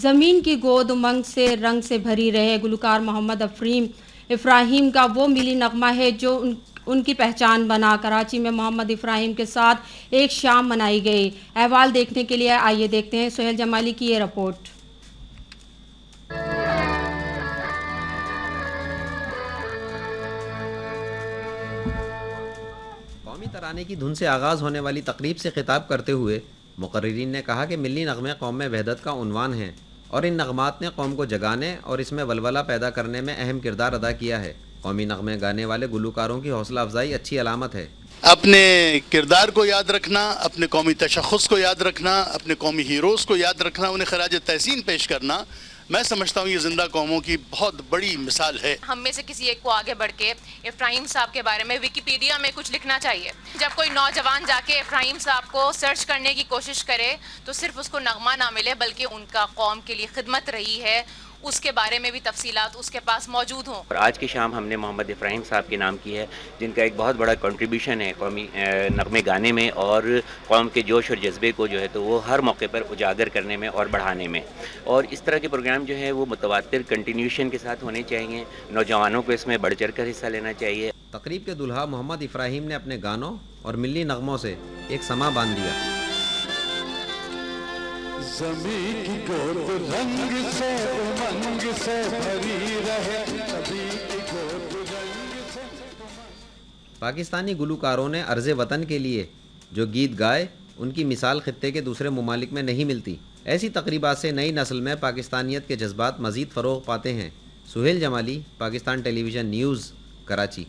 زمین کی گود امنگ سے رنگ سے بھری رہے گلوکار محمد افراہیم کا وہ ملی نغمہ ہے جو ان کی پہچان بنا۔ کراچی میں محمد افراہیم کے ساتھ ایک شام منائی گئی۔ احوال دیکھنے کے لیے آئیے دیکھتے ہیں سہیل جمالی کی یہ رپورٹ۔ قومی ترانے کی دھن سے آغاز ہونے والی تقریب سے خطاب کرتے ہوئے مقررین نے کہا کہ ملی نغمے قوم میں وحدت کا عنوان ہیں اور ان نغمات نے قوم کو جگانے اور اس میں ولولہ پیدا کرنے میں اہم کردار ادا کیا ہے۔ قومی نغمے گانے والے گلوکاروں کی حوصلہ افزائی اچھی علامت ہے۔ اپنے کردار کو یاد رکھنا، اپنے قومی تشخص کو یاد رکھنا، اپنے قومی ہیروز کو یاد رکھنا، انہیں خراج تحسین پیش کرنا، میں سمجھتا ہوں یہ زندہ قوموں کی بہت بڑی مثال ہے۔ ہم میں سے کسی ایک کو آگے بڑھ کے افراہیم صاحب کے بارے میں ویکیپیڈیا میں کچھ لکھنا چاہیے۔ جب کوئی نوجوان جا کے افراہیم صاحب کو سرچ کرنے کی کوشش کرے تو صرف اس کو نغمہ نہ ملے بلکہ ان کا قوم کے لیے خدمت رہی ہے، اس کے بارے میں بھی تفصیلات اس کے پاس موجود ہوں۔ اور آج کی شام ہم نے محمد افراہیم صاحب کے نام کی ہے، جن کا ایک بہت بڑا کنٹریبیوشن ہے قومی نغمے گانے میں اور قوم کے جوش اور جذبے کو جو ہے تو وہ ہر موقع پر اجاگر کرنے میں اور بڑھانے میں، اور اس طرح کے پروگرام جو ہے وہ متواتر کنٹینیوشن کے ساتھ ہونے چاہیے۔ نوجوانوں کو اس میں بڑھ چڑھ کر حصہ لینا چاہیے۔ تقریب کے دلہا محمد افراہیم نے اپنے گانوں اور ملی نغموں سے ایک سما باندھ دیا۔ زمین کی گود رنگ سے امنگ سے بھری رہے، زمین کی گود رنگ سے۔ پاکستانی گلوکاروں نے عرض وطن کے لیے جو گیت گائے ان کی مثال خطے کے دوسرے ممالک میں نہیں ملتی۔ ایسی تقریبات سے نئی نسل میں پاکستانیت کے جذبات مزید فروغ پاتے ہیں۔ سہیل جمالی، پاکستان ٹیلی ویژن نیوز، کراچی۔